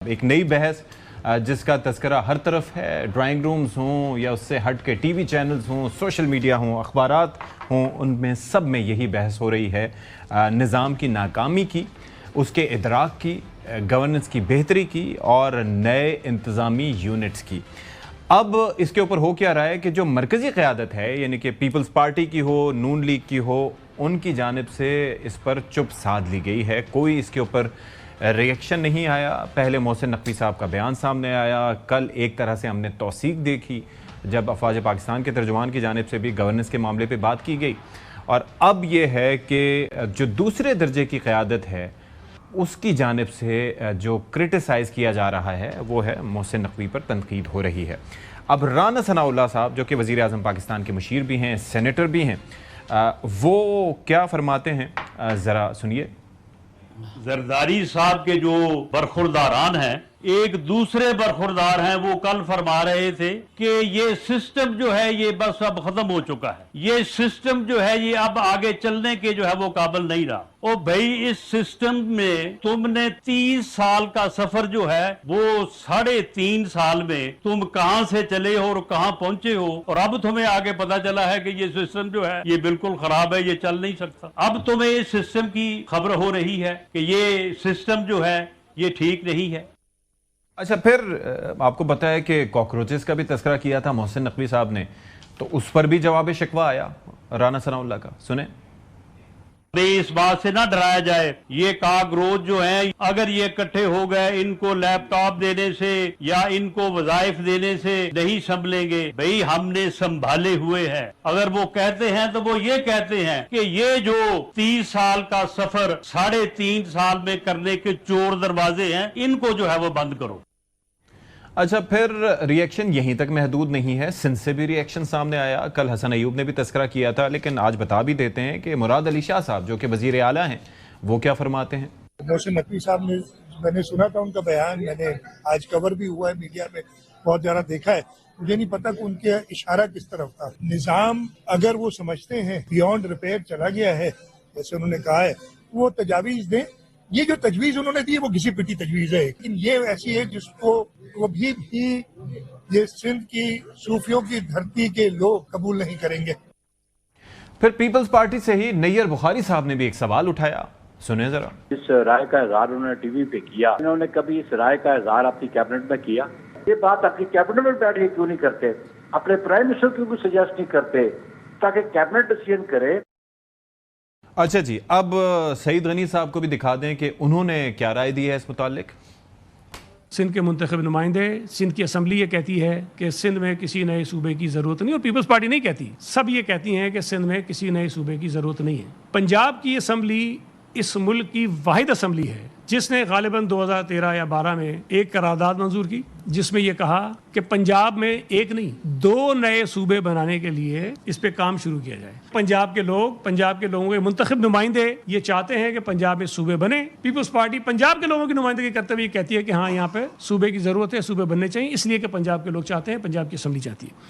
ایک نئی بحث جس کا تذکرہ ہر طرف ہے، ڈرائنگ رومز ہوں یا اس سے ہٹ کے ٹی وی چینلز ہوں، سوشل میڈیا ہوں، اخبارات ہوں، ان میں سب میں یہی بحث ہو رہی ہے نظام کی ناکامی کی، اس کے ادراک کی، گورننس کی بہتری کی اور نئے انتظامی یونٹس کی۔ اب اس کے اوپر ہو کیا رہا ہے کہ جو مرکزی قیادت ہے، یعنی کہ پیپلز پارٹی کی ہو، نون لیگ کی ہو، ان کی جانب سے اس پر چپ سادھ لی گئی ہے، کوئی اس کے اوپر ریئیکشن نہیں آیا۔ پہلے محسن نقوی صاحب کا بیان سامنے آیا، کل ایک طرح سے ہم نے توثیق دیکھی جب افواج پاکستان کے ترجمان کی جانب سے بھی گورننس کے معاملے پہ بات کی گئی، اور اب یہ ہے کہ جو دوسرے درجے کی قیادت ہے اس کی جانب سے جو کرٹیسائز کیا جا رہا ہے وہ ہے محسن نقوی پر تنقید ہو رہی ہے۔ اب رانا ثناء اللہ صاحب جو کہ وزیر اعظم پاکستان کے مشیر بھی ہیں، سینیٹر بھی ہیں، وہ کیا فرماتے ہیں ذرا سنیے۔ زرداری صاحب کے جو برخورداران ہیں، ایک دوسرے برخوردار ہیں، وہ کل فرما رہے تھے کہ یہ سسٹم جو ہے یہ بس اب ختم ہو چکا ہے، یہ سسٹم جو ہے یہ اب آگے چلنے کے جو ہے وہ قابل نہیں رہا۔ او بھائی، اس سسٹم میں تم نے 30 سال کا سفر جو ہے وہ 3.5 سال میں تم کہاں سے چلے ہو اور کہاں پہنچے ہو، اور اب تمہیں آگے پتا چلا ہے کہ یہ سسٹم جو ہے یہ بالکل خراب ہے، یہ چل نہیں سکتا۔ اب تمہیں اس سسٹم کی خبر ہو رہی ہے کہ یہ سسٹم جو ہے یہ ٹھیک نہیں ہے۔ اچھا، پھر آپ کو پتا ہے کہ کاکروچز کا بھی تذکرہ کیا تھا محسن نقوی صاحب نے، تو اس پر بھی جواب شکوہ آیا رانا ثناء اللہ کا، سنیں۔ اس بات سے نہ ڈرایا جائے، یہ کاکروچ جو ہیں اگر یہ اکٹھے ہو گئے، ان کو لیپ ٹاپ دینے سے یا ان کو وظائف دینے سے نہیں سنبھلیں گے۔ بھئی ہم نے سنبھالے ہوئے ہیں، اگر وہ کہتے ہیں تو وہ یہ کہتے ہیں کہ یہ جو 30 سال کا سفر 3.5 سال میں کرنے کے چور دروازے ہیں، ان کو جو ہے وہ بند کرو۔ اچھا، پھر ریئیکشن یہیں تک محدود نہیں ہے، سندھ سے بھی ریئیکشن سامنے آیا۔ کل حسن ایوب نے بھی تذکرہ کیا تھا، لیکن آج بتا بھی دیتے ہیں کہ مراد علی شاہ صاحب جو کہ وزیر اعلیٰ ہیں وہ کیا فرماتے ہیں۔ محسن نقوی صاحب نے، میں نے سنا تھا ان کا بیان، میں نے آج کور بھی ہوا ہے میڈیا میں، بہت زیادہ دیکھا ہے، مجھے نہیں پتا کہ ان کے اشارہ کس طرف تھا۔ نظام اگر وہ سمجھتے ہیں بیونڈ ریپیئر چلا گیا ہے جیسے انہوں نے کہا ہے، وہ تجاویز دیں۔ یہ جو تجویز انہوں نے دی وہ گھسی پٹی تجویز ہے، لیکن یہ ایسی ہے جس کو وہ بھی یہ سندھ کی صوفیوں کی دھرتی کے لوگ قبول نہیں کریں گے۔ پھر پیپلز پارٹی سے ہی نیئر بخاری صاحب نے بھی ایک سوال اٹھایا، سنیں ذرا۔ اس رائے کا اظہار انہوں نے ٹی وی پہ کیا، انہوں نے کبھی اس رائے کا اظہار اپنی کیبنٹ میں کیا؟ یہ بات اپنی کیبنٹ میں بیٹھ کے کیوں نہیں کرتے؟ اپنے پرائم منسٹر کیوں سجیسٹ نہیں کرتے تاکہ کیبنٹ ڈیسیژن کرے؟ اچھا جی، اب سعید غنی صاحب کو بھی دکھا دیں کہ انہوں نے کیا رائے دی ہے اس متعلق۔ سندھ کے منتخب نمائندے، سندھ کی اسمبلی یہ کہتی ہے کہ سندھ میں کسی نئے صوبے کی ضرورت نہیں، اور پیپلز پارٹی نہیں کہتی، سب یہ کہتی ہیں کہ سندھ میں کسی نئے صوبے کی ضرورت نہیں ہے۔ پنجاب کی اسمبلی اس ملک کی واحد اسمبلی ہے جس نے غالباً 2013 یا 12 میں ایک قرارداد منظور کی جس میں یہ کہا کہ پنجاب میں ایک نہیں 2 نئے صوبے بنانے کے لیے اس پہ کام شروع کیا جائے۔ پنجاب کے لوگوں کے منتخب نمائندے یہ چاہتے ہیں کہ پنجاب میں صوبے بنے۔ پیپلز پارٹی پنجاب کے لوگوں کی نمائندگی کرتے ہوئے یہ کہتی ہے کہ ہاں، یہاں پہ صوبے کی ضرورت ہے، صوبے بننے چاہیے، اس لیے کہ پنجاب کے لوگ چاہتے ہیں، پنجاب کی اسمبلی چاہتی ہے۔